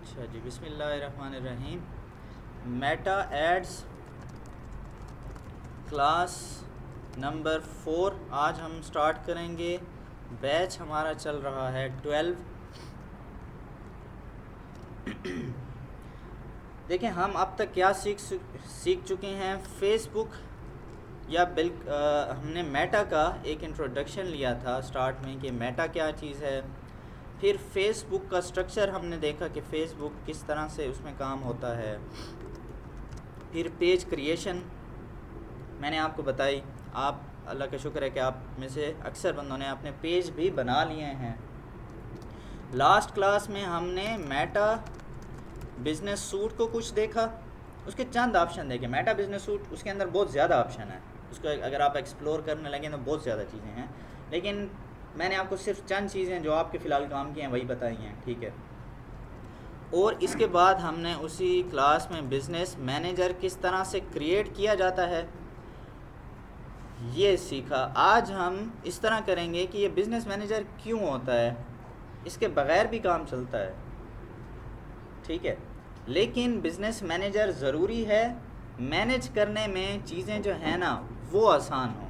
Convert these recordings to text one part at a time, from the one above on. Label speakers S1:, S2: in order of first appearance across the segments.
S1: अच्छा जी, बिस्मिल्लाहिर्रहमानिर्रहीम। Meta ads class number 4 आज हम स्टार्ट करेंगे। बैच हमारा चल रहा है 12। देखें हम अब तक क्या सीख चुके हैं। फेसबुक या हमने मेटा का एक इंट्रोडक्शन लिया था स्टार्ट में कि मेटा क्या चीज़ है। फिर फेसबुक का स्ट्रक्चर हमने देखा कि फ़ेसबुक किस तरह से उसमें काम होता है। फिर पेज क्रिएशन मैंने आपको बताई। आप अल्लाह का शुक्र है कि आप में से अक्सर बंदों ने अपने पेज भी बना लिए हैं। लास्ट क्लास में हमने मेटा बिज़नेस सूट को कुछ देखा, उसके चंद ऑप्शन देखे। मेटा बिज़नेस सूट उसके अंदर बहुत ज़्यादा ऑप्शन है, उसको अगर आप एक्सप्लोर करने लगें तो बहुत ज़्यादा चीज़ें हैं, लेकिन मैंने आपको सिर्फ चंद चीज़ें जो आपके फ़िलहाल काम की हैं वही बताई हैं, ठीक है। और इसके बाद हमने उसी क्लास में बिज़नेस मैनेजर किस तरह से क्रिएट किया जाता है ये सीखा। आज हम इस तरह करेंगे कि ये बिज़नेस मैनेजर क्यों होता है, इसके बग़ैर भी काम चलता है, ठीक है। लेकिन बिज़नेस मैनेजर ज़रूरी है, मैनेज करने में चीज़ें जो हैं ना वो आसान होंगी।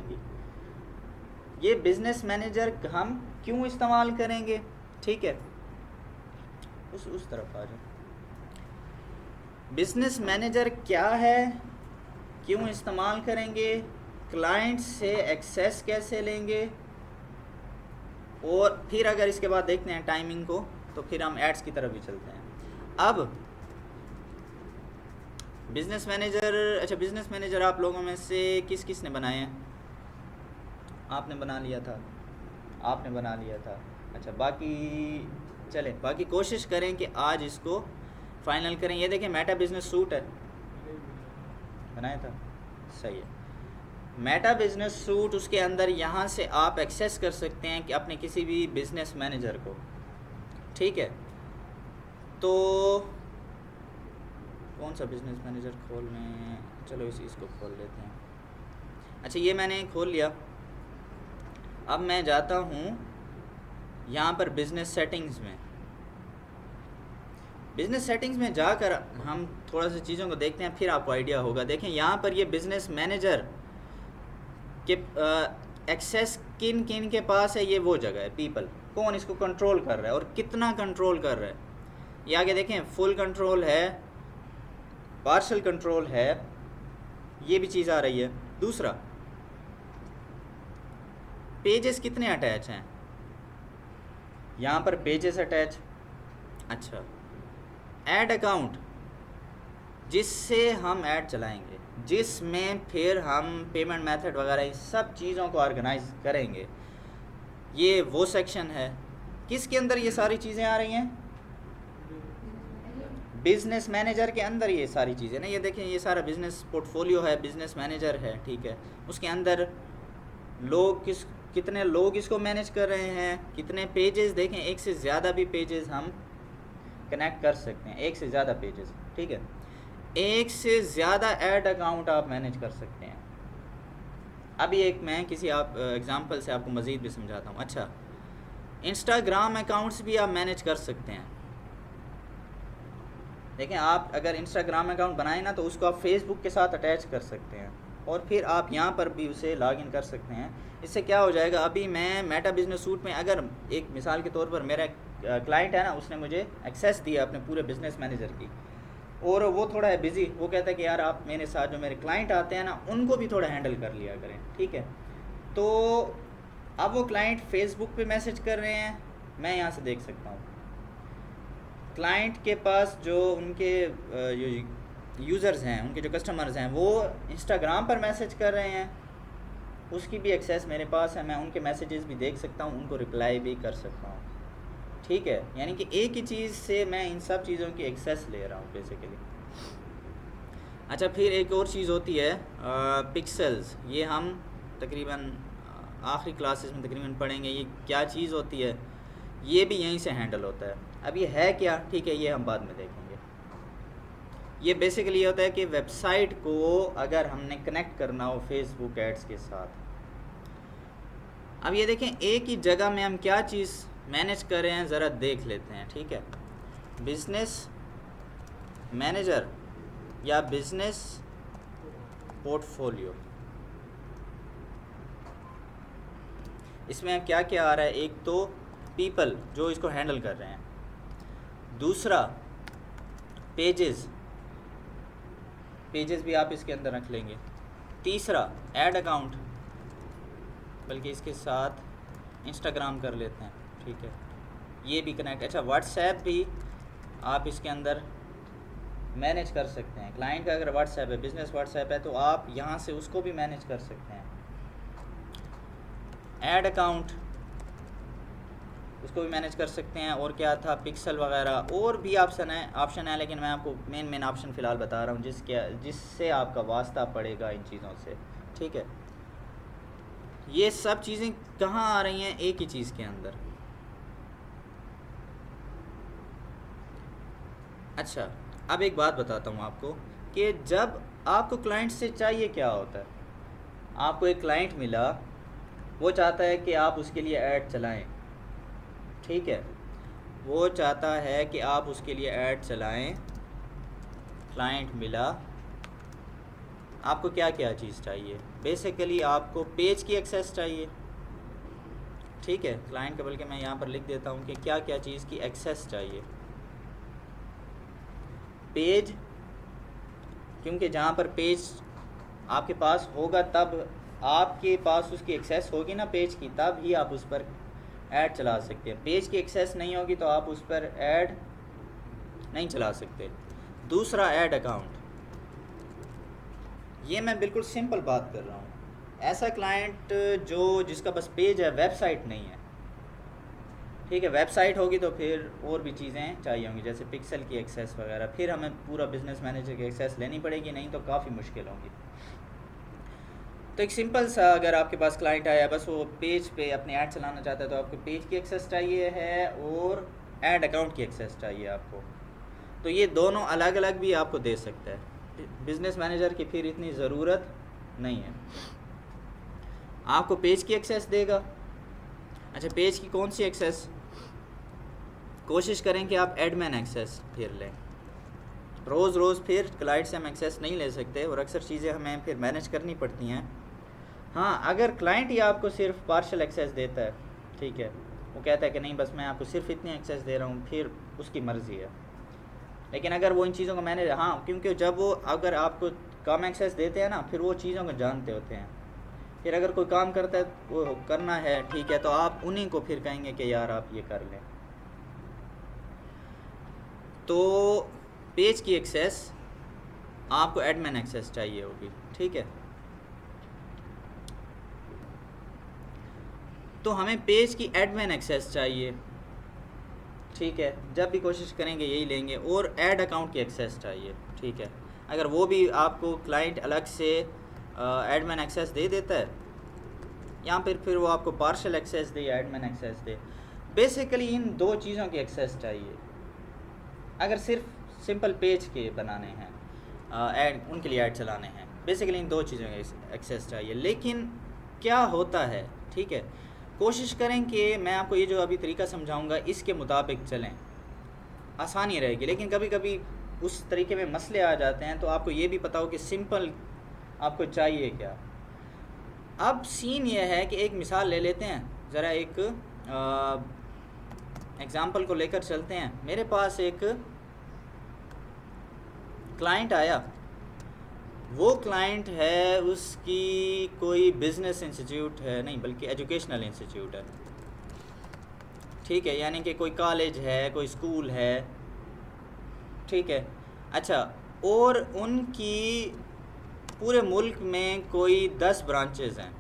S1: ये बिज़नेस मैनेजर हम क्यों इस्तेमाल करेंगे, ठीक है। उस तरफ आ जाओ। बिज़नेस मैनेजर क्या है, क्यों इस्तेमाल करेंगे, क्लाइंट से एक्सेस कैसे लेंगे, और फिर अगर इसके बाद देखते हैं टाइमिंग को तो फिर हम एड्स की तरफ भी चलते हैं। अब बिज़नेस मैनेजर, अच्छा बिज़नेस मैनेजर आप लोगों में से किस किस ने बनाए हैं? आपने बना लिया था, आपने बना लिया था। अच्छा बाकी चलें, बाकी कोशिश करें कि आज इसको फाइनल करें। ये देखें मेटा बिज़नेस सूट है, बनाया था, सही है। मेटा बिज़नेस सूट, उसके अंदर यहाँ से आप एक्सेस कर सकते हैं कि अपने किसी भी बिज़नेस मैनेजर को, ठीक है। तो कौन सा बिज़नेस मैनेजर खोल लें, चलो इसको खोल लेते हैं। अच्छा ये मैंने खोल लिया। अब मैं जाता हूँ यहाँ पर बिज़नेस सेटिंग्स में। बिज़नेस सेटिंग्स में जाकर हम थोड़ा सा चीज़ों को देखते हैं, फिर आपको आइडिया होगा। देखें यहाँ पर ये बिज़नेस मैनेजर के एक्सेस किन किन के पास है, ये वो जगह है, पीपल, कौन इसको कंट्रोल कर रहा है और कितना कंट्रोल कर रहा है। ये आगे देखें फुल कंट्रोल है, पार्शल कंट्रोल है, ये भी चीज़ आ रही है। दूसरा, पेजेस कितने अटैच हैं, यहाँ पर पेजेस अटैच। अच्छा, ऐड अकाउंट जिससे हम ऐड चलाएंगे, जिसमें फिर हम पेमेंट मेथड वगैरह सब चीज़ों को ऑर्गेनाइज करेंगे, ये वो सेक्शन है। किसके अंदर ये सारी चीज़ें आ रही हैं? बिज़नेस मैनेजर के अंदर ये सारी चीज़ें ना, ये देखें ये सारा बिज़नेस पोर्टफोलियो है, बिज़नेस मैनेजर है, ठीक है। उसके अंदर लोग कितने लोग इसको मैनेज कर रहे हैं, कितने पेजेस, देखें एक से ज़्यादा भी पेजेस हम कनेक्ट कर सकते हैं, एक से ज़्यादा पेजेस, ठीक है। एक से ज़्यादा ऐड अकाउंट आप मैनेज कर सकते हैं। अभी एक मैं किसी एग्ज़ाम्पल से आपको मज़ीद भी समझाता हूँ। अच्छा, इंस्टाग्राम अकाउंट्स भी आप मैनेज कर सकते हैं। देखें आप अगर इंस्टाग्राम अकाउंट बनाएं ना तो उसको आप फेसबुक के साथ अटैच कर सकते हैं और फिर आप यहाँ पर भी उसे लॉगिन कर सकते हैं। इससे क्या हो जाएगा, अभी मैं मेटा बिज़नेस सूट में अगर एक मिसाल के तौर पर मेरा क्लाइंट है ना, उसने मुझे एक्सेस दिया अपने पूरे बिज़नेस मैनेजर की, और वो थोड़ा है बिज़ी, वो कहता है कि यार आप मेरे साथ जो मेरे क्लाइंट आते हैं ना उनको भी थोड़ा हैंडल कर लिया करें, ठीक है। तो अब वो क्लाइंट फेसबुक पे मैसेज कर रहे हैं, मैं यहाँ से देख सकता हूँ क्लाइंट के पास जो उनके जो यूज़र्स हैं, उनके जो कस्टमर्स हैं, वो इंस्टाग्राम पर मैसेज कर रहे हैं, उसकी भी एक्सेस मेरे पास है, मैं उनके मैसेजेस भी देख सकता हूँ, उनको रिप्लाई भी कर सकता हूँ, ठीक है। यानी कि एक ही चीज़ से मैं इन सब चीज़ों की एक्सेस ले रहा हूँ बेसिकली। अच्छा, फिर एक और चीज़ होती है पिक्सेल्स, ये हम तकरीबन आखिरी क्लासेस में तकरीबन पढ़ेंगे ये क्या चीज़ होती है, ये भी यहीं से हैंडल होता है। अब ये है क्या, ठीक है, ये हम बाद में देखेंगे। ये बेसिकली ये होता है कि वेबसाइट को अगर हमने कनेक्ट करना हो फेसबुक एड्स के साथ। अब ये देखें एक ही जगह में हम क्या चीज़ मैनेज कर रहे हैं, ज़रा देख लेते हैं, ठीक है। बिज़नेस मैनेजर या बिजनेस पोर्टफोलियो। इसमें क्या क्या आ रहा है, एक तो पीपल जो इसको हैंडल कर रहे हैं, दूसरा पेजेस भी आप इसके अंदर रख लेंगे, तीसरा ऐड अकाउंट, बल्कि इसके साथ इंस्टाग्राम कर लेते हैं, ठीक है, ये भी कनेक्ट। अच्छा, व्हाट्सएप भी आप इसके अंदर मैनेज कर सकते हैं। क्लाइंट का अगर व्हाट्सएप है, बिजनेस व्हाट्सएप है, तो आप यहाँ से उसको भी मैनेज कर सकते हैं। ऐड अकाउंट उसको भी मैनेज कर सकते हैं। और क्या था, पिक्सल वगैरह, और भी ऑप्शन है, लेकिन मैं आपको मेन ऑप्शन फ़िलहाल बता रहा हूँ जिससे आपका वास्ता पड़ेगा इन चीज़ों से, ठीक है। ये सब चीज़ें कहाँ आ रही हैं, एक ही चीज़ के अंदर। अच्छा, अब एक बात बताता हूँ आपको कि जब आपको क्लाइंट से चाहिए क्या होता है। आपको एक क्लाइंट मिला, वो चाहता है कि आप उसके लिए ऐड चलाएं, ठीक है, वो चाहता है कि आप उसके लिए ऐड चलाएं। क्लाइंट मिला, आपको क्या क्या चीज़ चाहिए, बेसिकली आपको पेज की एक्सेस चाहिए, ठीक है। क्लाइंट का बल्कि मैं यहाँ पर लिख देता हूँ कि क्या क्या चीज़ की एक्सेस चाहिए। पेज, क्योंकि जहाँ पर पेज आपके पास होगा तब आपके पास उसकी एक्सेस होगी ना पेज की, तब ही आप उस पर ऐड चला सकते हैं। पेज की एक्सेस नहीं होगी तो आप उस पर ऐड नहीं चला सकते। दूसरा ऐड अकाउंट, ये मैं बिल्कुल सिंपल बात कर रहा हूँ। ऐसा क्लाइंट जिसका बस पेज है, वेबसाइट नहीं है, ठीक है। वेबसाइट होगी तो फिर और भी चीज़ें चाहिए होंगी, जैसे पिक्सल की एक्सेस वगैरह, फिर हमें पूरा बिजनेस मैनेजर की एक्सेस लेनी पड़ेगी, नहीं तो काफ़ी मुश्किल होंगी। तो एक सिंपल सा, अगर आपके पास क्लाइंट आया, बस वो पेज पे अपने ऐड चलाना चाहता है, तो आपको पेज की एक्सेस चाहिए है और ऐड अकाउंट की एक्सेस चाहिए आपको। तो ये दोनों अलग अलग भी आपको दे सकता है। बिजनेस मैनेजर की फिर इतनी ज़रूरत नहीं है, आपको पेज की एक्सेस देगा। अच्छा, पेज की कौन सी एक्सेस, कोशिश करें कि आप एडमिन एक्सेस फिर लें। रोज़ फिर क्लाइंट से हम एक्सेस नहीं ले सकते और अक्सर चीज़ें हमें फिर मैनेज करनी पड़ती हैं। हाँ, अगर क्लाइंट ही आपको सिर्फ पार्शल एक्सेस देता है, ठीक है, वो कहता है कि नहीं बस मैं आपको सिर्फ इतनी एक्सेस दे रहा हूँ, फिर उसकी मर्ज़ी है। लेकिन अगर वो इन चीज़ों को मैनेज, हाँ, क्योंकि जब वो अगर आपको कम एक्सेस देते हैं ना, फिर वो चीज़ों को जानते होते हैं। फिर अगर कोई काम करता है, वो करना है, ठीक है, तो आप उन्हीं को फिर कहेंगे कि यार आप ये कर लें। तो पेज की एक्सेस आपको एडमिन एक्सेस चाहिए होगी, ठीक है। तो हमें पेज की एडमिन एक्सेस चाहिए, ठीक है, जब भी कोशिश करेंगे यही लेंगे। और ऐड अकाउंट की एक्सेस चाहिए, ठीक है। अगर वो भी आपको क्लाइंट अलग से एडमिन एक्सेस दे देता है, या फिर वो आपको पार्शल एक्सेस दे या एडमिन एक्सेस दे, बेसिकली इन दो चीज़ों की एक्सेस चाहिए। अगर सिर्फ सिंपल पेज के बनाने हैं, ऐड उनके लिए ऐड चलाने हैं, बेसिकली इन दो चीज़ों की एक्सेस चाहिए। लेकिन क्या होता है, ठीक है, कोशिश करें कि मैं आपको ये जो अभी तरीका समझाऊंगा इसके मुताबिक चलें, आसानी रहेगी। लेकिन कभी कभी उस तरीके में मसले आ जाते हैं, तो आपको ये भी पता हो कि सिंपल आपको चाहिए क्या। अब सीन ये है कि एक मिसाल ले लेते हैं, ज़रा एक एग्ज़ाम्पल को लेकर चलते हैं। मेरे पास एक क्लाइंट आया, वो क्लाइंट है, उसकी कोई बिज़नेस इंस्टीट्यूट है, नहीं बल्कि एजुकेशनल इंस्टीट्यूट है, ठीक है, यानी कि कोई कॉलेज है, कोई स्कूल है, ठीक है। अच्छा, और उनकी पूरे मुल्क में कोई 10 ब्रांचेज़ हैं,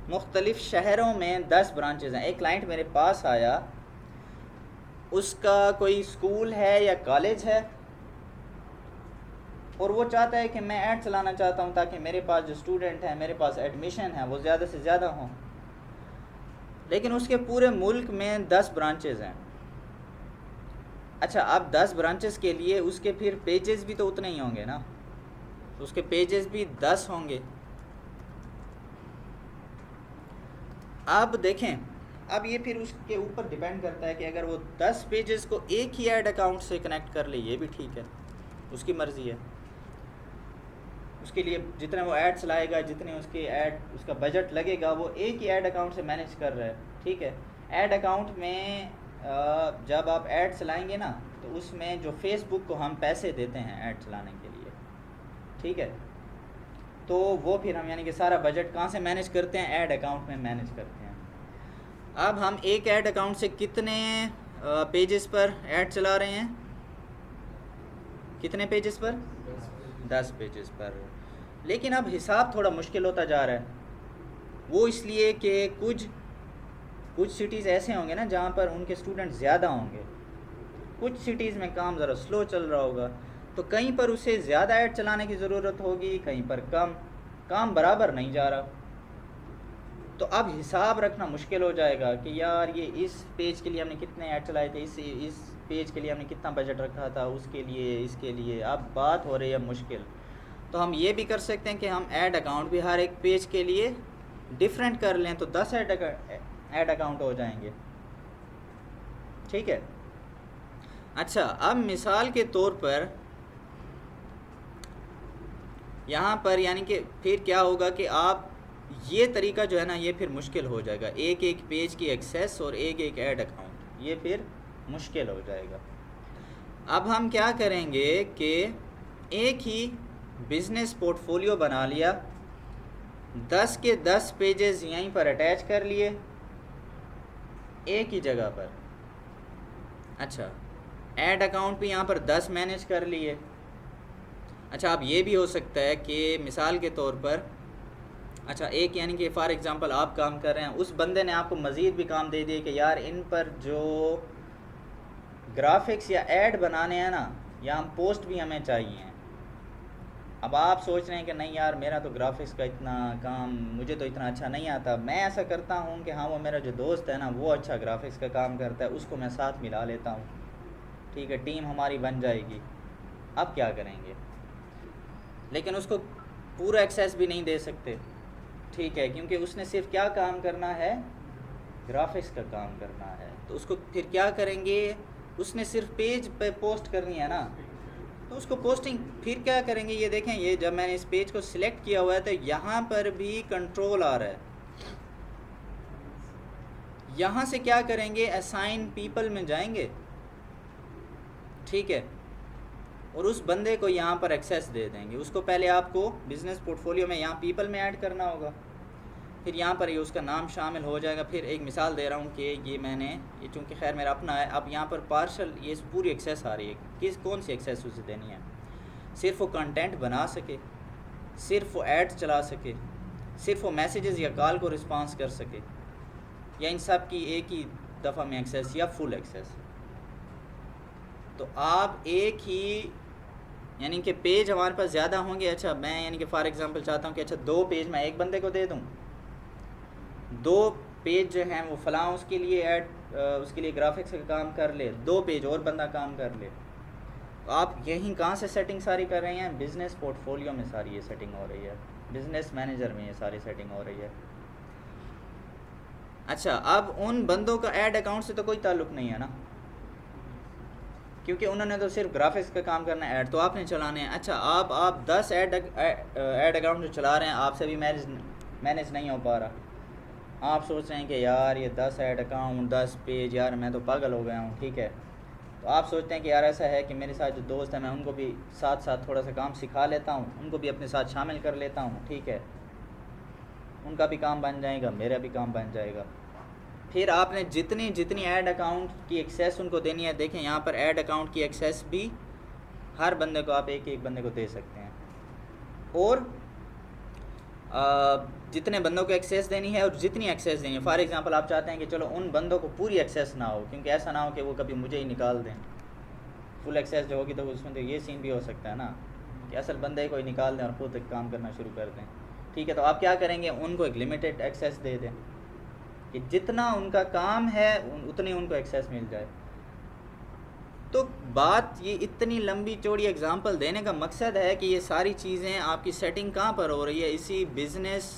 S1: मुख्तलिफ़ शहरों में 10 ब्रांचेज़ हैं। एक क्लाइंट मेरे पास आया, उसका कोई स्कूल है या कॉलेज है, और वो चाहता है कि मैं ऐड चलाना चाहता हूँ ताकि मेरे पास जो स्टूडेंट हैं, मेरे पास एडमिशन है, वो ज़्यादा से ज़्यादा हों। लेकिन उसके पूरे मुल्क में 10 ब्रांचेज़ हैं। अच्छा, अब 10 ब्रांचेज़ के लिए उसके फिर पेजेस भी तो उतने ही होंगे ना, उसके पेजेस भी 10 होंगे। अब देखें, अब ये फिर उसके ऊपर डिपेंड करता है कि अगर वो 10 पेजेस को एक ही ऐड अकाउंट से कनेक्ट कर ले, ये भी ठीक है, उसकी मर्ज़ी है। उसके लिए जितने वो ऐड्स लाएगा, जितने उसके ऐड उसका बजट लगेगा, वो एक ही ऐड अकाउंट से मैनेज कर रहा है, ठीक है। ऐड अकाउंट में जब आप ऐड चलाएंगे ना, तो उसमें जो फेसबुक को हम पैसे देते हैं ऐड चलाने के लिए, ठीक है, तो वो फिर हम यानी कि सारा बजट कहाँ से मैनेज करते हैं, ऐड अकाउंट में मैनेज करते हैं। अब हम एक ऐड अकाउंट से कितने पेजेस पर ऐड चला रहे हैं, कितने पेजेस पर, 10 पेजेस पर। लेकिन अब हिसाब थोड़ा मुश्किल होता जा रहा है, वो इसलिए कि कुछ सिटीज़ ऐसे होंगे ना जहाँ पर उनके स्टूडेंट ज़्यादा होंगे, कुछ सिटीज़ में काम ज़रा स्लो चल रहा होगा, तो कहीं पर उसे ज़्यादा ऐड चलाने की ज़रूरत होगी, कहीं पर कम, काम बराबर नहीं जा रहा। तो अब हिसाब रखना मुश्किल हो जाएगा कि यार ये इस पेज के लिए हमने कितने ऐड चलाए थे, इस पेज के लिए हमने कितना बजट रखा था, उसके लिए, इसके लिए। अब बात हो रही है मुश्किल। तो हम ये भी कर सकते हैं कि हम ऐड अकाउंट भी हर एक पेज के लिए डिफरेंट कर लें, तो 10 ऐड अकाउंट हो जाएंगे, ठीक है। अच्छा, अब मिसाल के तौर पर यहाँ पर यानी कि फिर क्या होगा कि आप ये तरीका जो है ना, ये फिर मुश्किल हो जाएगा, एक एक पेज की एक्सेस और एक एक ऐड अकाउंट, ये फिर मुश्किल हो जाएगा। अब हम क्या करेंगे कि एक ही बिज़नेस पोर्टफोलियो बना लिया, 10 के 10 पेजेस यहीं पर अटैच कर लिए एक ही जगह पर। अच्छा, ऐड अकाउंट भी यहाँ पर 10 मैनेज कर लिए। अच्छा, अब ये भी हो सकता है कि मिसाल के तौर पर, अच्छा एक यानी कि फ़ॉर एग्ज़ाम्पल आप काम कर रहे हैं, उस बंदे ने आपको मज़ीद भी काम दे दिए कि यार इन पर जो ग्राफिक्स या ऐड बनाने हैं ना, या हम पोस्ट भी हमें चाहिए। अब आप सोच रहे हैं कि नहीं यार मेरा तो ग्राफिक्स का इतना काम, मुझे तो इतना अच्छा नहीं आता। मैं ऐसा करता हूँ कि हाँ, वो मेरा जो दोस्त है ना, वो अच्छा ग्राफिक्स का काम करता है, उसको मैं साथ मिला लेता हूँ, ठीक है, टीम हमारी बन जाएगी। अब क्या करेंगे, लेकिन उसको पूरा एक्सेस भी नहीं दे सकते, ठीक है, क्योंकि उसने सिर्फ क्या काम करना है, ग्राफिक्स का काम करना है। तो उसको फिर क्या करेंगे, उसने सिर्फ पेज पे पोस्ट करनी है ना, तो उसको पोस्टिंग फिर क्या करेंगे, ये देखें, ये जब मैंने इस पेज को सिलेक्ट किया हुआ है तो यहाँ पर भी कंट्रोल आ रहा है, यहाँ से क्या करेंगे, असाइन पीपल में जाएंगे, ठीक है, और उस बंदे को यहाँ पर एक्सेस दे देंगे। उसको पहले आपको बिज़नेस पोर्टफोलियो में यहाँ पीपल में ऐड करना होगा, फिर यहाँ पर ये उसका नाम शामिल हो जाएगा। फिर एक मिसाल दे रहा हूँ कि ये मैंने, ये चूँकि खैर मेरा अपना है, अब यहाँ पर पार्शल ये पूरी एक्सेस आ रही है, कौन सी एक्सेस उसे देनी है, सिर्फ वो कंटेंट बना सके, सिर्फ वो ऐड चला सके, सिर्फ वो मैसेजेस या कॉल को रिस्पांस कर सके, या इन सब की एक ही दफ़ा में एक्सेस या फुल एक्सेस। तो आप एक ही यानी कि पेज हमारे पास ज़्यादा होंगे। अच्छा, मैं यानी कि फ़ॉर एग्ज़ाम्पल चाहता हूँ कि अच्छा 2 पेज मैं एक बंदे को दे दूँ, 2 पेज जो हैं वो फ़लाँ उसके लिए ऐड, उसके लिए ग्राफिक्स का काम कर ले, 2 पेज और बंदा काम कर ले। तो आप यहीं कहाँ से सेटिंग सारी कर रहे हैं, बिज़नेस पोर्टफोलियो में सारी ये सेटिंग हो रही है, बिज़नेस मैनेजर में ये सारी सेटिंग हो रही है। अच्छा, अब उन बंदों का ऐड अकाउंट से तो कोई ताल्लुक़ नहीं है ना, क्योंकि उन्होंने तो सिर्फ ग्राफिक्स का काम करना है, ऐड तो आपने चलाने हैं। अच्छा, आप 10 ऐड अकाउंट जो चला रहे हैं, आपसे भी मैनेज नहीं हो पा रहा। आप सोच रहे हैं कि यार ये 10 ऐड अकाउंट, 10 पेज, यार मैं तो पागल हो गया हूँ, ठीक है। तो आप सोचते हैं कि यार ऐसा है कि मेरे साथ जो दोस्त हैं, मैं उनको भी साथ साथ थोड़ा सा काम सिखा लेता हूँ, उनको भी अपने साथ शामिल कर लेता हूँ, ठीक है, उनका भी काम बन जाएगा, मेरा भी काम बन जाएगा। फिर आपने जितनी ऐड अकाउंट की एक्सेस उनको देनी है, देखें यहाँ पर ऐड अकाउंट की एक्सेस भी हर बंदे को आप एक बंदे को दे सकते हैं, और जितने बंदों को एक्सेस देनी है और जितनी एक्सेस देनी है। फॉर एग्जांपल आप चाहते हैं कि चलो उन बंदों को पूरी एक्सेस ना हो, क्योंकि ऐसा ना हो कि वो कभी मुझे ही निकाल दें। फुल एक्सेस जो होगी तो उसमें तो ये सीन भी हो सकता है ना कि असल बंदे को ही निकाल दें और खुद काम करना शुरू कर दें, ठीक है। तो आप क्या करेंगे, उनको एक लिमिटेड एक्सेस दे दें कि जितना उनका काम है उतनी उनको एक्सेस मिल जाए। तो बात ये इतनी लंबी चौड़ी एग्जांपल देने का मकसद है कि ये सारी चीज़ें आपकी सेटिंग कहाँ पर हो रही है, इसी बिज़नेस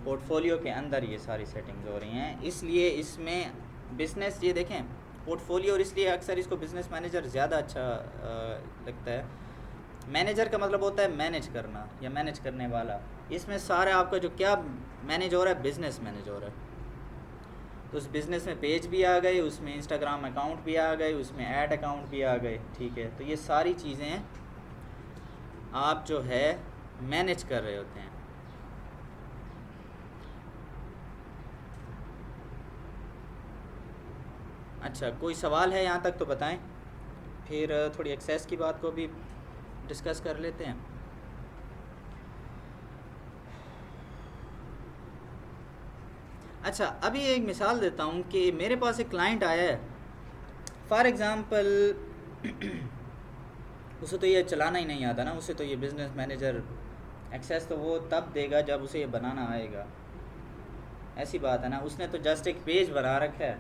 S1: पोर्टफोलियो के अंदर ये सारी सेटिंग्स हो रही हैं, इसलिए इसमें बिज़नेस, ये देखें पोर्टफोलियो, और इसलिए अक्सर इसको बिज़नेस मैनेजर ज़्यादा अच्छा लगता है। मैनेजर का मतलब होता है मैनेज करना या मैनेज करने वाला। इसमें सारा आपका जो क्या मैनेज हो रहा है, बिज़नेस मैनेज हो रहा है। तो उस बिज़नेस में पेज भी आ गए, उसमें इंस्टाग्राम अकाउंट भी आ गए, उसमें ऐड अकाउंट भी आ गए, ठीक है। तो ये सारी चीज़ें आप जो है मैनेज कर रहे होते हैं। अच्छा, कोई सवाल है यहाँ तक तो बताएं, फिर थोड़ी एक्सेस की बात को भी डिस्कस कर लेते हैं। अच्छा, अभी एक मिसाल देता हूँ कि मेरे पास एक क्लाइंट आया है, फॉर एग्ज़ाम्पल उसे तो ये चलाना ही नहीं आता ना, उसे तो ये बिज़नेस मैनेजर एक्सेस तो वो तब देगा जब उसे ये बनाना आएगा, ऐसी बात है ना। उसने तो जस्ट एक पेज बना रखा है,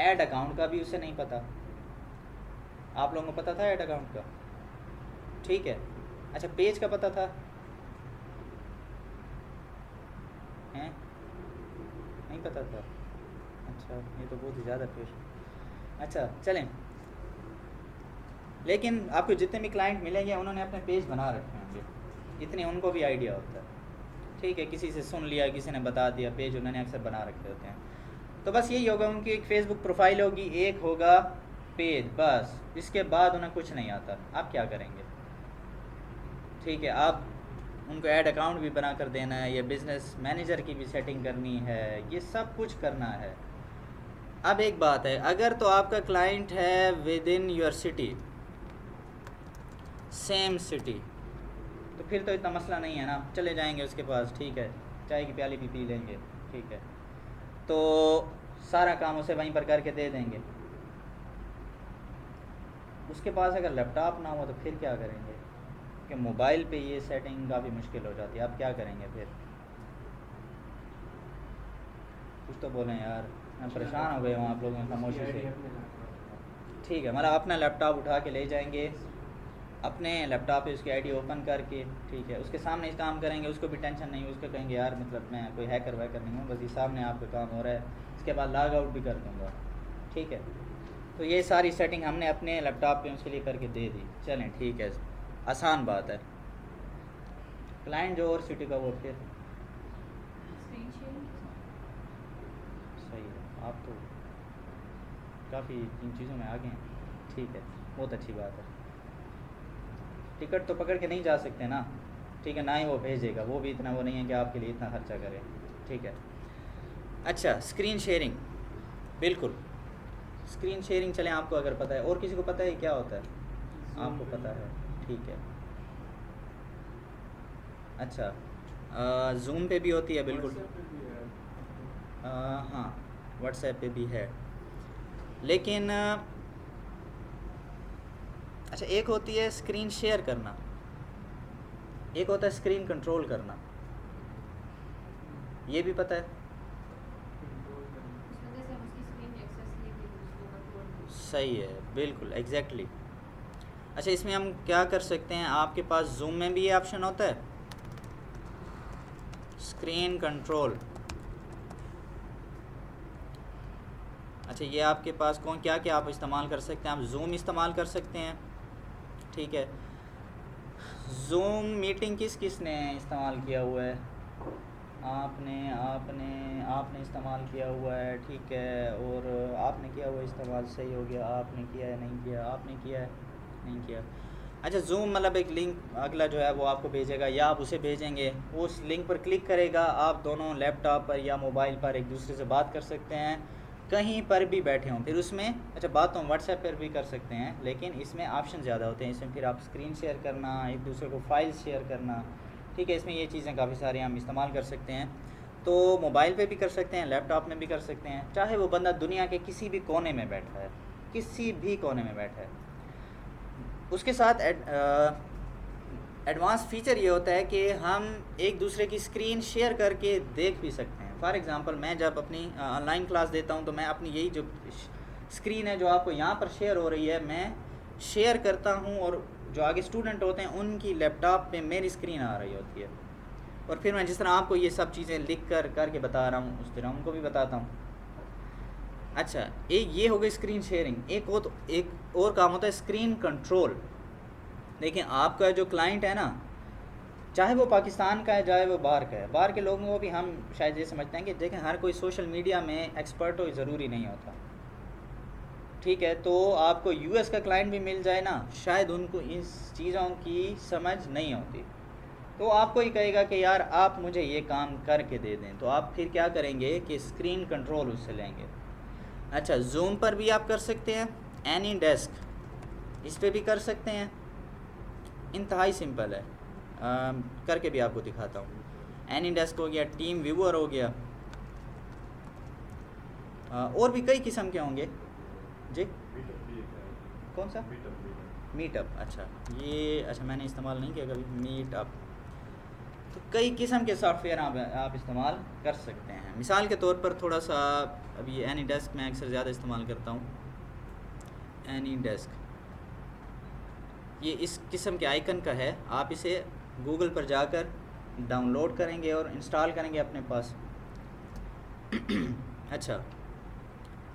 S1: ऐड अकाउंट का भी उसे नहीं पता। आप लोगों को पता था ऐड अकाउंट का? ठीक है। अच्छा, पेज का पता था? हैं? नहीं पता था? अच्छा, ये तो बहुत ही ज़्यादा फिर। अच्छा चलें, लेकिन आपको जितने भी क्लाइंट मिलेंगे उन्होंने अपने पेज बना रखे होंगे, इतने उनको भी आइडिया होता है, ठीक है। किसी से सुन लिया, किसी ने बता दिया, पेज उन्होंने अक्सर बना रखे होते हैं। तो बस यही होगा, उनकी एक फेसबुक प्रोफाइल होगी, एक होगा पेज, बस इसके बाद उन्हें कुछ नहीं आता। आप क्या करेंगे? ठीक है, आप उनको ऐड अकाउंट भी बना कर देना है, या बिज़नेस मैनेजर की भी सेटिंग करनी है, ये सब कुछ करना है। अब एक बात है, अगर तो आपका क्लाइंट है with in your city, same city, तो फिर तो इतना मसला नहीं है ना, चले जाएंगे उसके पास, ठीक है, चाय की प्याली भी पी लेंगे, ठीक है, तो सारा काम उसे वहीं पर करके दे देंगे। उसके पास अगर लैपटॉप ना हो तो फिर क्या करेंगे? कि मोबाइल पे ये सेटिंग काफ़ी मुश्किल हो जाती है। आप क्या करेंगे फिर? कुछ तो बोलें यार, मैं परेशान हो गया हूँ आप लोगों की खामोशी से। ठीक है, मतलब अपना लैपटॉप उठा के ले जाएंगे, अपने लैपटॉप पे उसकी आईडी ओपन करके, ठीक है, उसके सामने इस काम करेंगे, उसको भी टेंशन नहीं, उसको कहेंगे यार मतलब मैं कोई हैकर वैकर नहीं हूँ, बस ये सामने आपका काम हो रहा है, इसके बाद लॉग आउट भी कर दूँगा, ठीक है। तो ये सारी सेटिंग हमने अपने लैपटॉप पे उसके लिए करके दे दी। चलें ठीक है, आसान बात है। क्लाइंट जो और सिटी का वो फिर सही है, आप तो काफ़ी इन चीज़ों में आगे हैं, ठीक है, बहुत अच्छी बात है। टिकट तो पकड़ के नहीं जा सकते ना, ठीक है, ना ही वो भेजेगा, वो भी इतना वो नहीं है कि आपके लिए इतना खर्चा करे, ठीक है। अच्छा, स्क्रीन शेयरिंग, बिल्कुल स्क्रीन शेयरिंग, चलें आपको अगर पता है, और किसी को पता है क्या होता है? आपको पता है, ठीक है। अच्छा, जूम पे भी होती है, बिल्कुल, हाँ व्हाट्सएप पे भी है, लेकिन अच्छा, एक होती है स्क्रीन शेयर करना, एक होता है स्क्रीन कंट्रोल करना, ये भी पता है? सही है, बिल्कुल एग्जैक्टली। अच्छा, इसमें हम क्या कर सकते हैं, आपके पास जूम में भी ये ऑप्शन होता है स्क्रीन कंट्रोल। अच्छा, ये आपके पास कौन क्या क्या आप इस्तेमाल कर सकते हैं? आप जूम इस्तेमाल कर सकते हैं, ठीक है। जूम मीटिंग किस किस ने इस्तेमाल किया हुआ है? आपने आपने आपने इस्तेमाल किया हुआ है, ठीक है, और आपने किया हुआ इस्तेमाल, सही हो गया। आपने किया है, नहीं किया, आपने किया है, नहीं किया। अच्छा, जूम मतलब एक लिंक अगला जो है वो आपको भेजेगा या आप उसे भेजेंगे, उस लिंक पर क्लिक करेगा, आप दोनों लैपटॉप पर या मोबाइल पर एक दूसरे से बात कर सकते हैं, कहीं पर भी बैठे हों। फिर उसमें अच्छा, बात तो व्हाट्सएप पर भी कर सकते हैं, लेकिन इसमें ऑप्शन ज़्यादा होते हैं। इसमें फिर आप स्क्रीन शेयर करना, एक दूसरे को फाइल शेयर करना, ठीक है, इसमें ये चीज़ें काफ़ी सारी हम इस्तेमाल कर सकते हैं। तो मोबाइल पे भी कर सकते हैं, लैपटॉप में भी कर सकते हैं, चाहे वो बंदा दुनिया के किसी भी कोने में बैठा है, किसी भी कोने में बैठा है। उसके साथ एडवांस फीचर ये होता है कि हम एक दूसरे की स्क्रीन शेयर करके देख भी सकते हैं। फॉर एग्ज़ाम्पल, मैं जब अपनी ऑनलाइन क्लास देता हूँ तो मैं अपनी यही जो स्क्रीन है जो आपको यहाँ पर शेयर हो रही है, मैं शेयर करता हूँ, और जो आगे स्टूडेंट होते हैं उनकी लैपटॉप पे मेरी स्क्रीन आ रही होती है। और फिर मैं जिस तरह आपको ये सब चीज़ें लिख कर करके बता रहा हूँ उस तरह उनको भी बताता हूँ। अच्छा, एक ये हो गई स्क्रीन शेयरिंग। एक और काम होता है स्क्रीन कंट्रोल। देखिए आपका जो क्लाइंट है ना, चाहे वो पाकिस्तान का है चाहे वो बाहर का है, बाहर के लोगों को भी हम शायद ये समझते हैं कि देखें हर कोई सोशल मीडिया में एक्सपर्ट हो ज़रूरी नहीं होता, ठीक है। तो आपको यूएस का क्लाइंट भी मिल जाए ना, शायद उनको इस चीज़ों की समझ नहीं होती, तो आपको ही कहेगा कि यार आप मुझे ये काम करके दे दें, तो आप फिर क्या करेंगे कि स्क्रीन कंट्रोल उससे लेंगे। अच्छा, जूम पर भी आप कर सकते हैं, एनी डेस्क इस पर भी कर सकते हैं, इंतहाई सिंपल है। करके भी आपको दिखाता हूँ। एनी डेस्क हो गया, टीम व्यूअर हो गया, और भी कई किस्म के होंगे जी। कौन सा? मीटअप। अच्छा ये, अच्छा मैंने इस्तेमाल नहीं किया कभी मीटअप। तो कई किस्म के सॉफ्टवेयर आप इस्तेमाल कर सकते हैं। मिसाल के तौर पर थोड़ा सा अभी एनी डेस्क में अक्सर ज़्यादा इस्तेमाल करता हूँ। एनी डेस्क ये इस किस्म के आइकन का है, आप इसे गूगल पर जाकर डाउनलोड करेंगे और इंस्टॉल करेंगे अपने पास। अच्छा,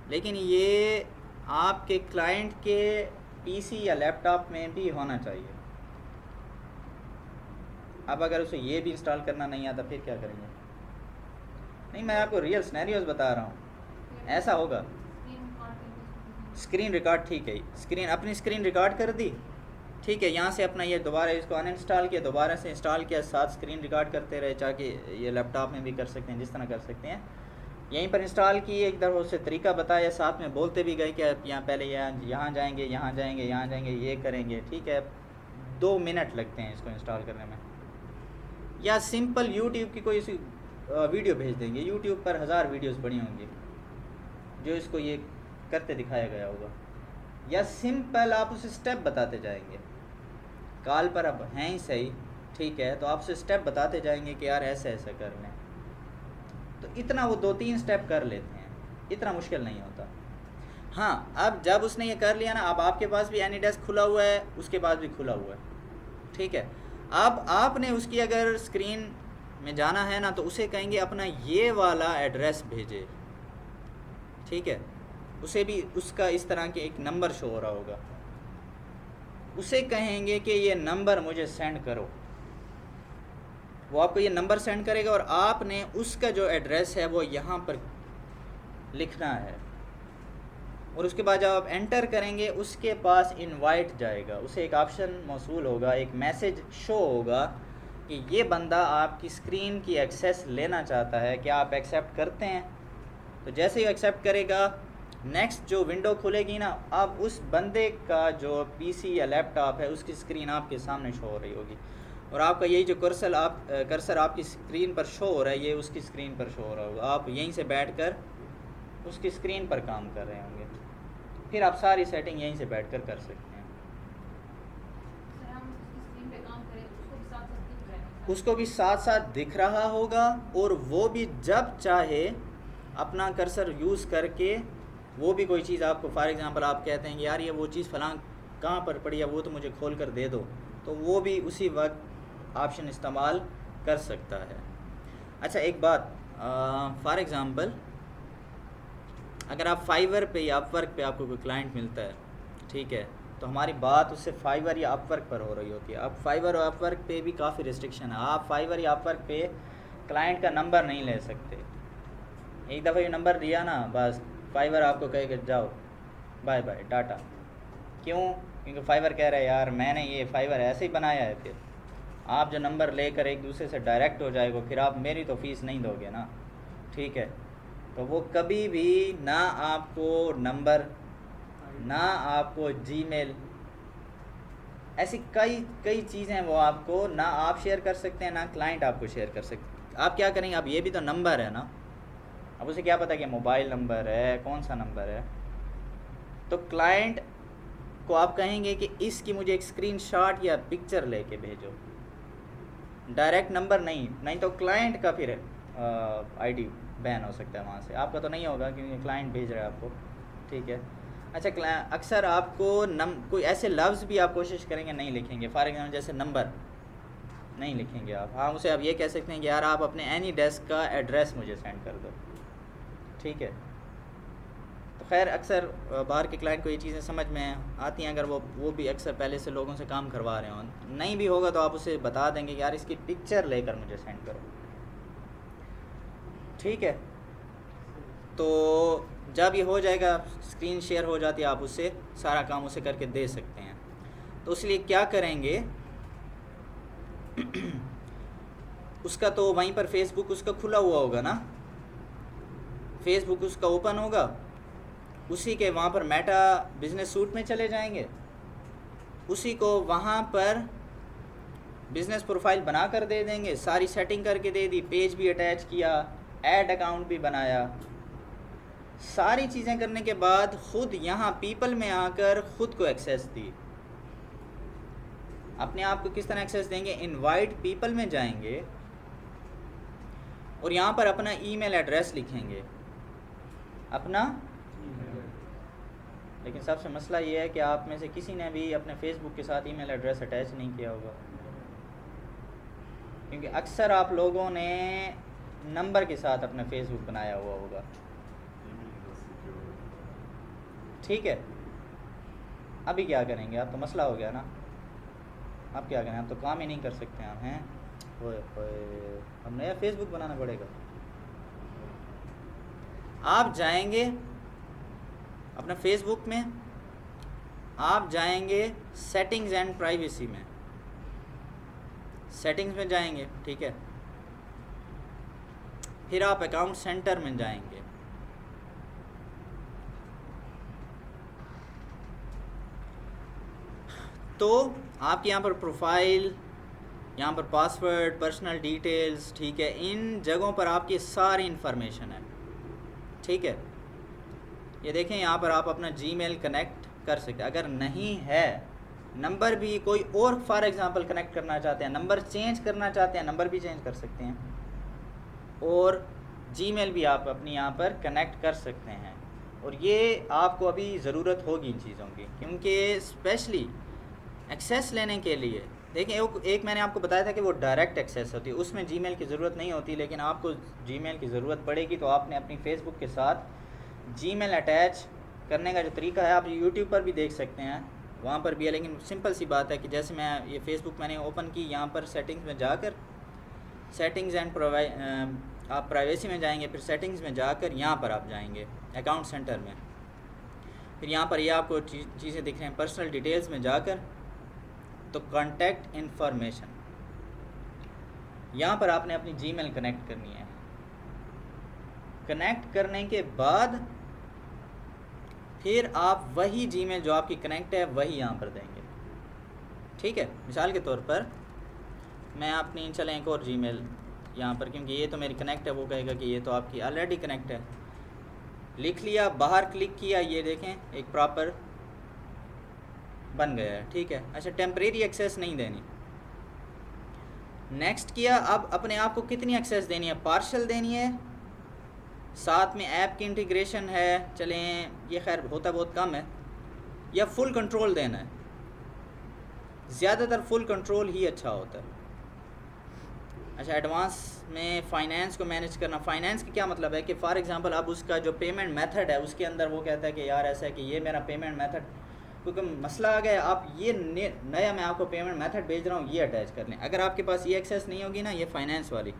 S1: लेकिन ये आपके क्लाइंट के पीसी या लैपटॉप में भी होना चाहिए। अब अगर उसे ये भी इंस्टॉल करना नहीं आता फिर क्या करेंगे? नहीं, मैं आपको रियल सिनेरियोज बता रहा हूँ, ऐसा होगा। स्क्रीन रिकॉर्ड, ठीक है, अपनी स्क्रीन रिकॉर्ड कर दी, ठीक है। यहाँ से अपना ये दोबारा इसको अनइंस्टॉल किया, दोबारा से इंस्टॉल किया, साथ स्क्रीन रिकॉर्ड करते रहे, ताकि ये लैपटॉप में भी कर सकते हैं, जिस तरह कर सकते हैं। यहीं पर इंस्टॉल किए, एक दफ़ा उससे तरीका बताया, साथ में बोलते भी गए कि आप यहाँ पहले यहाँ जाएंगे, यहाँ जाएंगे, यहाँ जाएंगे, ये करेंगे, ठीक है। 2 मिनट लगते हैं इसको इंस्टॉल करने में। या सिंपल यूट्यूब की कोई वीडियो भेज देंगे, यूट्यूब पर 1000 वीडियोस बनी होंगी जो इसको ये करते दिखाया गया होगा। या सिंपल आप उसे स्टेप बताते जाएंगे, कॉल पर अब हैं ही सही, ठीक है, तो आप उसे स्टेप बताते जाएंगे कि यार ऐसे ऐसे कर लें, तो इतना वो 2-3 स्टेप कर लेते हैं, इतना मुश्किल नहीं होता। हाँ, अब जब उसने ये कर लिया ना, अब आपके पास भी एनी डेस्क खुला हुआ है, उसके पास भी खुला हुआ है, ठीक है। अब आपने उसकी अगर स्क्रीन में जाना है ना, तो उसे कहेंगे अपना ये वाला एड्रेस भेजे, ठीक है। उसे भी उसका इस तरह के एक नंबर शो हो रहा होगा, उसे कहेंगे कि ये नंबर मुझे सेंड करो, वो आपको ये नंबर सेंड करेगा और आपने उसका जो एड्रेस है वो यहाँ पर लिखना है, और उसके बाद जब आप एंटर करेंगे उसके पास इनवाइट जाएगा, उसे एक ऑप्शन मौसूल होगा, एक मैसेज शो होगा कि ये बंदा आपकी स्क्रीन की एक्सेस लेना चाहता है, क्या आप एक्सेप्ट करते हैं? तो जैसे ही एक्सेप्ट करेगा, नेक्स्ट जो विंडो खुलेगी ना, अब उस बंदे का जो पीसी या लैपटॉप है उसकी स्क्रीन आपके सामने शो हो रही होगी, और आपका यही जो कर्सर आपकी स्क्रीन पर शो हो रहा है, ये उसकी स्क्रीन पर शो हो रहा होगा। आप यहीं से बैठकर उसकी स्क्रीन पर काम कर रहे होंगे, फिर आप सारी सेटिंग यहीं से बैठकर कर सकते हैं। उसको भी साथ साथ दिख रहा होगा, और वो भी जब चाहे अपना कर्सर यूज़ करके वो भी कोई चीज़ आपको, फॉर एग्ज़ाम्पल आप कहते हैं कि यार ये वो चीज़ फ़लाँ कहाँ पर पड़ी है, वो तो मुझे खोल कर दे दो, तो वो भी उसी वक्त ऑप्शन इस्तेमाल कर सकता है। अच्छा, एक बात, फॉर एग्ज़ाम्पल अगर आप फाइवर पे या अपवर्क पे आपको कोई क्लाइंट मिलता है, ठीक है, तो हमारी बात उससे फाइवर या अपवर्क पर हो रही होती है। अब फाइवर और अपवर्क पे भी काफ़ी रिस्ट्रिक्शन है, आप फाइवर या अपवर्क पे क्लाइंट का नंबर नहीं ले सकते। एक दफ़ा ये नंबर दिया ना, बस फाइवर आपको कहेगा जाओ बाय बाय टाटा। क्यों? क्योंकि फाइवर कह रहा है यार मैंने ये फाइवर ऐसे ही बनाया है, फिर आप जो नंबर लेकर एक दूसरे से डायरेक्ट हो जाएगा, फिर आप मेरी तो फ़ीस नहीं दोगे ना, ठीक है। तो वो कभी भी ना आपको नंबर, ना आपको जीमेल, ऐसी कई चीज़ें वो आपको ना आप शेयर कर सकते हैं, ना क्लाइंट आपको शेयर कर सकते। आप क्या करेंगे, अब ये भी तो नंबर है ना, अब उसे क्या पता कि मोबाइल नंबर है, कौन सा नंबर है। तो क्लाइंट को आप कहेंगे कि इसकी मुझे एक स्क्रीनशॉट या पिक्चर लेके भेजो, डायरेक्ट नंबर नहीं तो क्लाइंट का फिर आईडी बैन हो सकता है वहाँ से। आपका तो नहीं होगा क्योंकि क्लाइंट भेज रहा है आपको, ठीक है। अच्छा, अक्सर आपको कोई ऐसे लफ्ज़ भी आप कोशिश करेंगे नहीं लिखेंगे, फॉर एग्जाम्पल जैसे नहीं लिखेंगे आप। हाँ, उसे आप ये कह सकते हैं कि यार आप अपने एनी डेस्क का एड्रेस मुझे सेंड कर दो, ठीक है। तो खैर अक्सर बाहर के क्लाइंट को ये चीज़ें समझ में आती हैं, अगर वो भी अक्सर पहले से लोगों से काम करवा रहे हों। नहीं भी होगा तो आप उसे बता देंगे कि यार इसकी पिक्चर लेकर मुझे सेंड करो, ठीक है। तो जब ये हो जाएगा, स्क्रीन शेयर हो जाती है, आप उससे सारा काम उसे करके दे सकते हैं। तो इसलिए क्या करेंगे उसका तो वहीं पर फेसबुक उसका खुला हुआ होगा ना, फेसबुक उसका ओपन होगा, उसी के वहाँ पर मेटा बिजनेस सूट में चले जाएंगे, उसी को वहाँ पर बिज़नेस प्रोफाइल बना कर दे देंगे, सारी सेटिंग करके दे दी, पेज भी अटैच किया, ऐड अकाउंट भी बनाया, सारी चीज़ें करने के बाद ख़ुद यहाँ पीपल में आकर ख़ुद को एक्सेस दी। अपने आप को किस तरह एक्सेस देंगे, इनवाइट पीपल में जाएंगे और यहाँ पर अपना ईमेल एड्रेस लिखेंगे, अपना। लेकिन सबसे मसला ये है कि आप में से किसी ने भी अपने फेसबुक के साथ ईमेल एड्रेस अटैच नहीं किया होगा, क्योंकि अक्सर आप लोगों ने नंबर के साथ अपना फेसबुक बनाया हुआ होगा, ठीक है। अभी क्या करेंगे आप, तो मसला हो गया ना। आप क्या करें, आप तो काम ही नहीं कर सकते आप हैं, हम नया फेसबुक बनाना पड़ेगा। आप जाएंगे अपना फेसबुक में, आप जाएंगे सेटिंग्स एंड प्राइवेसी में, सेटिंग्स में जाएंगे, ठीक है। फिर आप अकाउंट सेंटर में जाएंगे, तो आपके यहाँ पर प्रोफाइल, यहाँ पर पासवर्ड, पर्सनल डिटेल्स, ठीक है, इन जगहों पर आपकी सारी इन्फॉर्मेशन है, ठीक है। ये देखें यहाँ पर आप अपना जीमेल कनेक्ट कर सकते हैं, अगर नहीं है नंबर भी कोई और फॉर एग्ज़ाम्पल कनेक्ट करना चाहते हैं, नंबर चेंज करना चाहते हैं, नंबर भी चेंज कर सकते हैं, और जीमेल भी आप अपनी यहाँ पर कनेक्ट कर सकते हैं। और ये आपको अभी ज़रूरत होगी इन चीज़ों की, क्योंकि स्पेशली एक्सेस लेने के लिए देखें, एक मैंने आपको बताया था कि वो डायरेक्ट एक्सेस होती है, उसमें जीमेल की ज़रूरत नहीं होती, लेकिन आपको जीमेल की ज़रूरत पड़ेगी तो आपने अपनी फ़ेसबुक के साथ जीमेल अटैच करने का जो तरीका है आप यूट्यूब पर भी देख सकते हैं, वहाँ पर भी है। लेकिन सिंपल सी बात है कि जैसे मैं ये फ़ेसबुक मैंने ओपन की, यहाँ पर सेटिंग्स में जाकर सेटिंग्स एंड आप प्राइवेसी में जाएंगे, फिर सेटिंग्स में जाकर यहाँ पर आप जाएंगे अकाउंट सेंटर में, फिर यहाँ पर ये आपको चीज़ें दिख रही हैं, पर्सनल डिटेल्स में जाकर तो कॉन्टैक्ट इन्फॉर्मेशन, यहाँ पर आपने अपनी जीमेल कनेक्ट करनी है। कनेक्ट करने के बाद फिर आप वही जीमेल जो आपकी कनेक्ट है वही यहाँ पर देंगे, ठीक है। मिसाल के तौर पर मैं अपनी चलें एक और जीमेल यहाँ पर, क्योंकि ये तो मेरी कनेक्ट है, वो कहेगा कि ये तो आपकी ऑलरेडी कनेक्ट है, लिख लिया, बाहर क्लिक किया, ये देखें एक प्रॉपर बन गया है, ठीक है। अच्छा, टेम्परेरी एक्सेस नहीं देनी, नेक्स्ट किया। अब अपने आप को कितनी एक्सेस देनी है, पार्शल देनी है, साथ में ऐप की इंटीग्रेशन है, चलें ये खैर होता बहुत कम है, या फुल कंट्रोल देना है, ज़्यादातर फुल कंट्रोल ही अच्छा होता है। अच्छा, एडवांस में फ़ाइनेंस को मैनेज करना, फ़ाइनेंस की क्या मतलब है कि फ़ॉर एग्ज़ाम्पल अब उसका जो पेमेंट मेथड है उसके अंदर वो कहता है कि यार ऐसा है कि ये मेरा पेमेंट मेथड, क्योंकि मसला आ गया, आप ये नया मैं आपको पेमेंट मेथड भेज रहा हूँ, ये अटैच कर लें। अगर आपके पास ये एक्सेस नहीं होगी ना, ये फ़ाइनेंस वाली,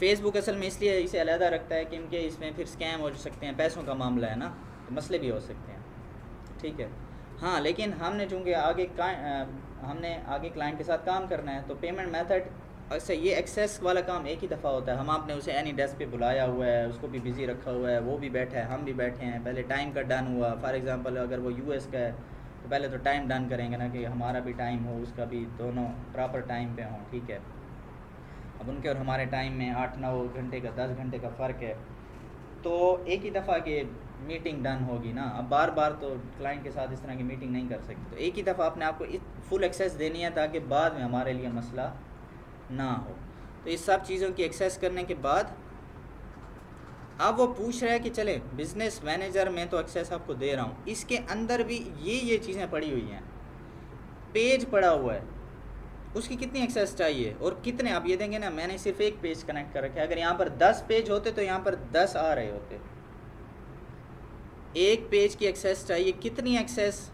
S1: फ़ेसबुक असल में इसलिए इसे अलहदा रखता है क्योंकि इसमें फिर स्कैम हो सकते हैं, पैसों का मामला है ना, तो मसले भी हो सकते हैं, ठीक है। हाँ, लेकिन हमने चूँकि हमने आगे क्लाइंट के साथ काम करना है, तो पेमेंट मेथड अच्छा ये एक्सेस वाला काम एक ही दफ़ा होता है। हम आपने उसे एनी डेस्क पे बुलाया हुआ है, उसको भी बिज़ी रखा हुआ है, वो भी बैठा है, हम भी बैठे हैं, पहले टाइम का डन हुआ। फॉर एग्ज़ाम्पल अगर वो यूएस का है तो पहले तो टाइम डन करेंगे ना, कि हमारा भी टाइम हो, उसका भी, दोनों प्रॉपर टाइम पे हों, ठीक है। अब उनके और हमारे टाइम में 8-9 घंटे का 10 घंटे का फ़र्क है, तो एक ही दफ़ा की मीटिंग डन होगी ना। अब बार बार तो क्लाइंट के साथ इस तरह की मीटिंग नहीं कर सकते, तो एक ही दफ़ा अपने आपको फुल एक्सेस देनी है ताकि बाद में हमारे लिए मसला ना हो। तो इस सब चीज़ों की एक्सेस करने के बाद अब वो पूछ रहा है कि चले बिज़नेस मैनेजर में तो एक्सेस आपको दे रहा हूँ, इसके अंदर भी ये चीज़ें पड़ी हुई हैं, पेज पड़ा हुआ है, उसकी कितनी एक्सेस चाहिए और कितने, आप ये देंगे ना, मैंने सिर्फ एक पेज कनेक्ट कर रखा है, अगर यहाँ पर 10 पेज होते तो यहाँ पर 10 आ रहे होते। एक पेज की एक्सेस चाहिए, कितनी एक्सेस,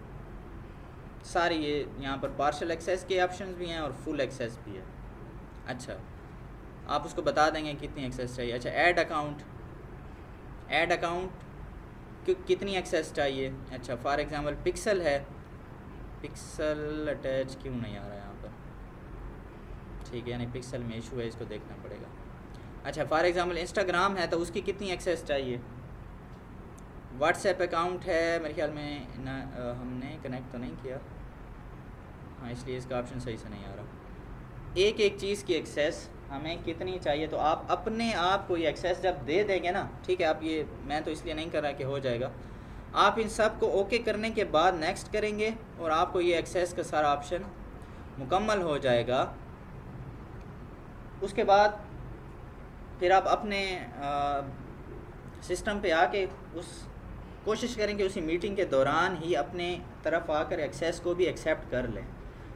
S1: सारी, ये यहाँ पर पार्शल एक्सेस के ऑप्शंस भी हैं और फुल एक्सेस भी है। अच्छा, आप उसको बता देंगे कितनी एक्सेस चाहिए। अच्छा, ऐड अकाउंट, ऐड अकाउंट कितनी एक्सेस चाहिए। अच्छा, फॉर एग्जांपल पिक्सल है, पिक्सल अटैच क्यों नहीं आ रहा है यहाँ पर, ठीक है, यानी पिक्सल में इशू है, इसको देखना पड़ेगा। अच्छा, फॉर एग्जांपल इंस्टाग्राम है तो उसकी कितनी एक्सेस चाहिए। व्हाट्सएप अकाउंट है, मेरे ख्याल में ना हमने कनेक्ट तो नहीं किया, हाँ, इसलिए इसका ऑप्शन सही से नहीं आ रहा। एक एक चीज़ की एक्सेस हमें कितनी चाहिए, तो आप अपने आप को ये एक्सेस जब दे देंगे ना, ठीक है, आप ये, मैं तो इसलिए नहीं कर रहा कि हो जाएगा, आप इन सब को ओके करने के बाद नेक्स्ट करेंगे और आपको ये एक्सेस का सारा ऑप्शन मुकम्मल हो जाएगा। उसके बाद फिर आप अपने सिस्टम पे आके उस कोशिश करेंगे उसी मीटिंग के दौरान ही अपने तरफ आकर एक्सेस को भी एक्सेप्ट कर लें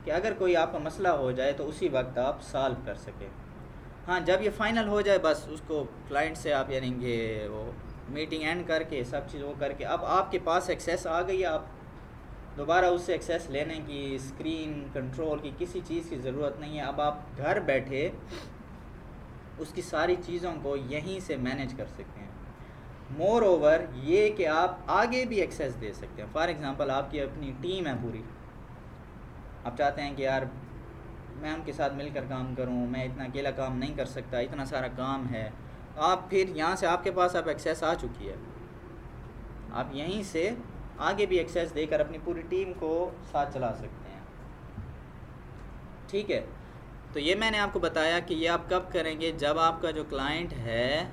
S1: कि अगर कोई आपका मसला हो जाए तो उसी वक्त आप सॉल्व कर सकें। हाँ, जब ये फ़ाइनल हो जाए बस उसको क्लाइंट से आप यानी कि वो मीटिंग एंड करके सब चीज़ वो करके अब आपके पास एक्सेस आ गई है, आप दोबारा उससे एक्सेस लेने की, स्क्रीन कंट्रोल की, किसी चीज़ की ज़रूरत नहीं है। अब आप घर बैठे उसकी सारी चीज़ों को यहीं से मैनेज कर सकते हैं। मोर ओवर ये कि आप आगे भी एक्सेस दे सकते हैं। फॉर एग्ज़ाम्पल आपकी अपनी टीम है पूरी, आप चाहते हैं कि यार मैं उनके साथ मिलकर काम करूं, मैं इतना अकेला काम नहीं कर सकता, इतना सारा काम है, आप फिर यहाँ से आपके पास अब एक्सेस आ चुकी है, आप यहीं से आगे भी एक्सेस देकर अपनी पूरी टीम को साथ चला सकते हैं। ठीक है, तो ये मैंने आपको बताया कि ये आप कब करेंगे, जब आपका जो क्लाइंट है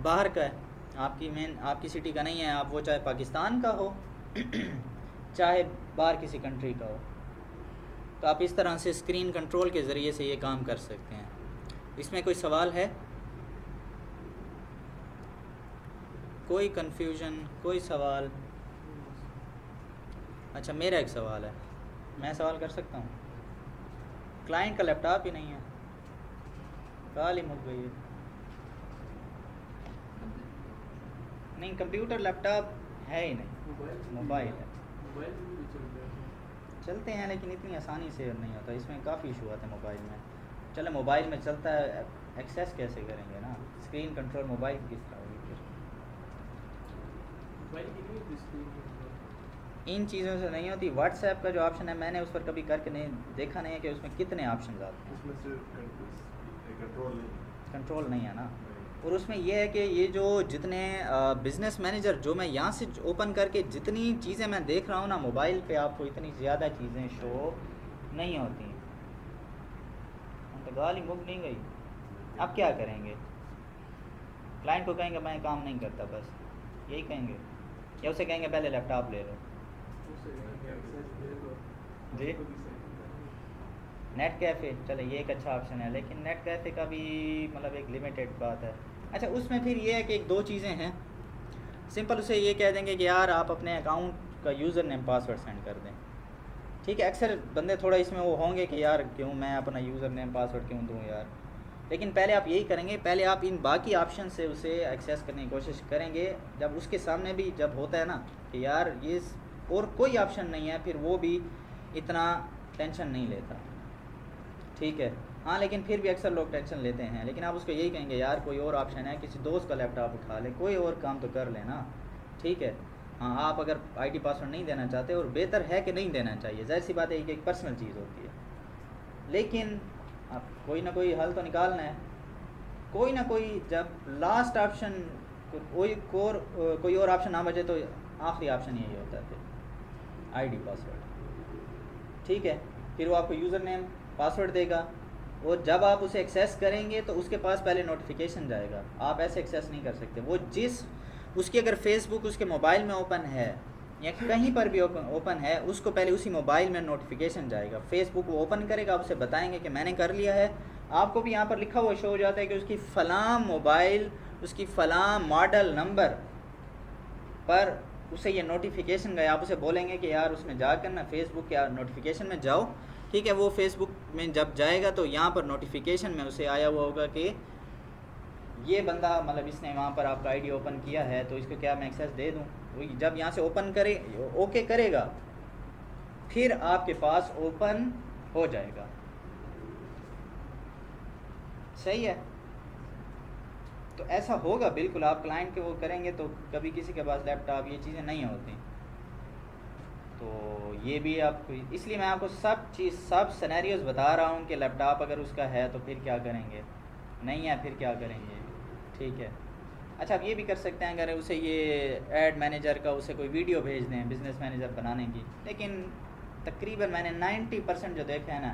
S1: बाहर का है, आपकी सिटी का नहीं है, आप वो चाहे पाकिस्तान का हो चाहे बाहर किसी कंट्री का हो, तो आप इस तरह से स्क्रीन कंट्रोल के ज़रिए से ये काम कर सकते हैं। इसमें कोई सवाल है, कोई कन्फ्यूजन, कोई सवाल? अच्छा, मेरा एक सवाल है, मैं सवाल कर सकता हूँ? क्लाइंट का लैपटॉप ही नहीं है, कॉल ही मुक गई है। नहीं, कंप्यूटर लैपटॉप है ही नहीं, मोबाइल है, चलते हैं लेकिन इतनी आसानी से नहीं होता, इसमें काफ़ी इशू आते हैं मोबाइल में। चलो मोबाइल में चलता है, एक्सेस कैसे करेंगे ना, स्क्रीन कंट्रोल मोबाइल की किस तरह होगी फिर, इन चीज़ों से नहीं होती। व्हाट्सएप का जो ऑप्शन है मैंने उस पर कभी करके नहीं देखा नहीं है कि उसमें कितने ऑप्शन आते हैं, कंट्रोल नहीं है ना। और उसमें यह है कि ये जो जितने बिज़नेस मैनेजर जो मैं यहाँ से ओपन करके जितनी चीज़ें मैं देख रहा हूँ ना, मोबाइल पे आपको इतनी ज़्यादा चीज़ें शो नहीं होती। तो गाली मुक नहीं गई, अब क्या करेंगे? क्लाइंट को कहेंगे मैं काम नहीं करता, बस यही कहेंगे, या उसे कहेंगे पहले लैपटॉप ले लो जी। नेट कैफ़े, चलो ये एक अच्छा ऑप्शन है, लेकिन नेट कैफ़े का भी मतलब एक लिमिटेड बात है। अच्छा, उसमें फिर ये है कि एक दो चीज़ें हैं, सिंपल उसे ये कह देंगे कि यार आप अपने अकाउंट का यूज़र नेम पासवर्ड सेंड कर दें, ठीक है। अक्सर बंदे थोड़ा इसमें वो होंगे कि यार क्यों मैं अपना यूज़र नेम पासवर्ड क्यों दूँ यार, लेकिन पहले आप यही करेंगे, पहले आप इन बाकी ऑप्शन से उसे एक्सेस करने की कोशिश करेंगे। जब उसके सामने भी जब होता है ना कि यार ये और कोई ऑप्शन नहीं है, फिर वो भी इतना टेंशन नहीं लेता, ठीक है। हाँ, लेकिन फिर भी अक्सर लोग टेंशन लेते हैं, लेकिन आप उसको यही कहेंगे यार कोई और ऑप्शन है, किसी दोस्त का लैपटॉप उठा ले, कोई और काम तो कर लेना, ठीक है। हाँ, आप अगर आईडी पासवर्ड नहीं देना चाहते, और बेहतर है कि नहीं देना चाहिए, ज़ाहिर सी बात है कि एक पर्सनल चीज़ होती है, लेकिन आप कोई ना कोई हल तो निकालना है, कोई ना कोई। जब लास्ट ऑप्शन कोई और ऑप्शन ना बचे तो आखिरी ऑप्शन यही होता है फिर आईडी पासवर्ड, ठीक है। फिर वो आपको यूज़र नेम पासवर्ड देगा, और जब आप उसे एक्सेस करेंगे तो उसके पास पहले नोटिफिकेशन जाएगा, आप ऐसे एक्सेस नहीं कर सकते। वो उसकी अगर फेसबुक उसके मोबाइल में ओपन है या कहीं पर भी ओपन है, उसको पहले उसी मोबाइल में नोटिफिकेशन जाएगा, फेसबुक वो ओपन करेगा, आप उसे बताएंगे कि मैंने कर लिया है, आपको भी यहाँ पर लिखा हुआ शो हो जाता है कि उसकी फ़लाँ मोबाइल, उसकी फ़लाँ मॉडल नंबर पर उसे ये नोटिफिकेशन गया। आप उसे बोलेंगे कि यार उसमें जाकर ना फेसबुक या नोटिफिकेशन में जाओ ठीक है। वो फेसबुक में जब जाएगा तो यहाँ पर नोटिफिकेशन में उसे आया हुआ होगा कि ये बंदा मतलब इसने वहाँ पर आपका आईडी ओपन किया है, तो इसको क्या मैं एक्सेस दे दूँ। वो जब यहाँ से ओपन करे, ओके करेगा, फिर आपके पास ओपन हो जाएगा। सही है। तो ऐसा होगा बिल्कुल, आप क्लाइंट के वो करेंगे तो कभी किसी के पास लैपटॉप ये चीज़ें नहीं होती। तो ये भी आपको, इसलिए मैं आपको सब सिनेरियोज बता रहा हूँ कि लैपटॉप अगर उसका है तो फिर क्या करेंगे, नहीं है फिर क्या करेंगे। ठीक है। अच्छा, आप ये भी कर सकते हैं, अगर उसे ये एड मैनेजर का उसे कोई वीडियो भेज दें बिज़नेस मैनेजर बनाने की, लेकिन तकरीबन मैंने 90% जो देखा है ना,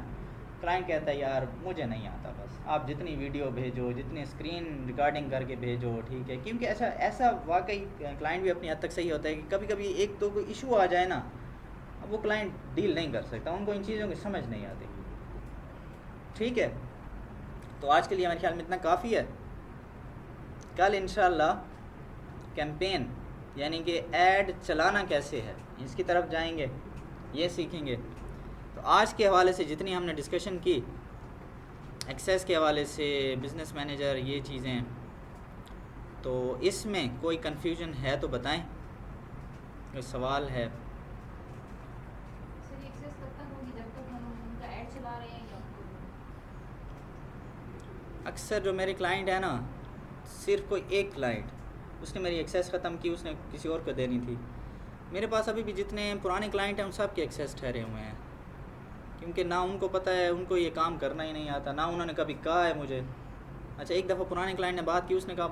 S1: क्लाइंट कहता है यार मुझे नहीं आता, बस आप जितनी वीडियो भेजो, जितनी स्क्रीन रिकॉर्डिंग करके भेजो, ठीक है। क्योंकि ऐसा वाकई क्लाइंट भी अपनी हद तक सही होता है कि कभी कभी एक तो कोई इशू आ जाए ना, अब वो क्लाइंट डील नहीं कर सकता, उनको इन चीज़ों की समझ नहीं आती। ठीक है। तो आज के लिए मेरे ख्याल में इतना काफ़ी है। कल इंशाल्लाह कैंपेन यानी कि ऐड चलाना कैसे है इसकी तरफ जाएंगे, ये सीखेंगे। तो आज के हवाले से जितनी हमने डिस्कशन की, एक्सेस के हवाले से, बिज़नेस मैनेजर, ये चीज़ें, तो इसमें कोई कन्फ्यूजन है तो बताएं, कोई सवाल है।
S2: सर एक्सेस कब तक होगी, जब तक हम उनका ऐड चला रहे हैं या
S1: अक्सर जो मेरे क्लाइंट है ना, सिर्फ कोई एक क्लाइंट, उसने मेरी एक्सेस ख़त्म की, उसने किसी और को देनी थी। मेरे पास अभी भी जितने पुराने क्लाइंट हैं उन सब के एक्सेस ठहरे हुए हैं, क्योंकि ना उनको पता है, उनको ये काम करना ही नहीं आता, ना उन्होंने कभी कहा है मुझे। अच्छा, एक दफ़ा पुराने क्लाइंट ने बात की, उसने कहा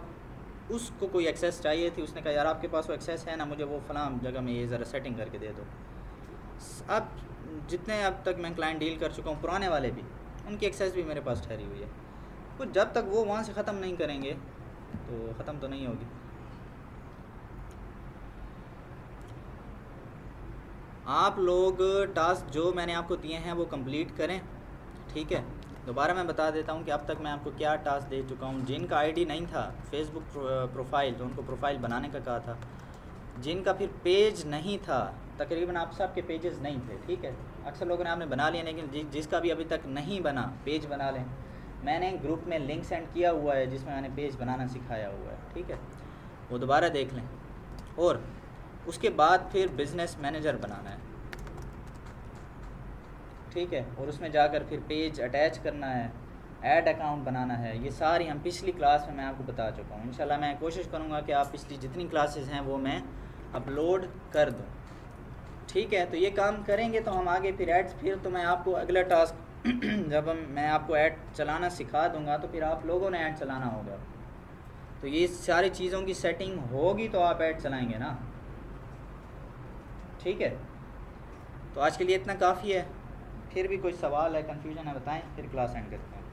S1: उसको कोई एक्सेस चाहिए थी, उसने कहा यार आपके पास वो एक्सेस है ना, मुझे वो फ़लाँ जगह में ये ज़रा सेटिंग करके दे दो। अब जितने अब तक मैं क्लाइंट डील कर चुका हूँ, पुराने वाले भी, उनकी एक्सेस भी मेरे पास ठहरी हुई है। तो जब तक वो वहाँ से ख़त्म नहीं करेंगे तो ख़त्म तो नहीं होगी। आप लोग टास्क जो मैंने आपको दिए हैं वो कंप्लीट करें। ठीक है। दोबारा मैं बता देता हूँ कि अब तक मैं आपको क्या टास्क दे चुका हूँ। जिनका आईडी नहीं था फेसबुक प्रोफाइल, तो उनको प्रोफाइल बनाने का कहा था। जिनका फिर पेज नहीं था, तकरीबन आप सब के पेजेस नहीं थे, ठीक है। अक्सर लोगों ने आपने बना लिया, लेकिन जिसका भी अभी तक नहीं बना, पेज बना लें। मैंने ग्रुप में लिंक सेंड किया हुआ है जिसमें मैंने पेज बनाना सिखाया हुआ है, ठीक है, वो दोबारा देख लें। और उसके बाद फिर बिज़नेस मैनेजर बनाना है, ठीक है, और उसमें जाकर फिर पेज अटैच करना है, ऐड अकाउंट बनाना है। ये सारी हम पिछली क्लास में मैं आपको बता चुका हूँ। इंशाल्लाह मैं कोशिश करूँगा कि आप पिछली जितनी क्लासेस हैं वो मैं अपलोड कर दूँ, ठीक है। तो ये काम करेंगे तो हम आगे फिर ऐड्स, फिर तो मैं आपको अगला टास्क जब मैं आपको ऐड चलाना सिखा दूँगा तो फिर आप लोगों ने ऐड चलाना होगा। तो ये सारी चीज़ों की सेटिंग होगी तो आप ऐड चलाएँगे ना, ठीक है। तो आज के लिए इतना काफ़ी है। फिर भी कोई सवाल है, कन्फ्यूजन है, बताएं, फिर क्लास एंड करते हैं।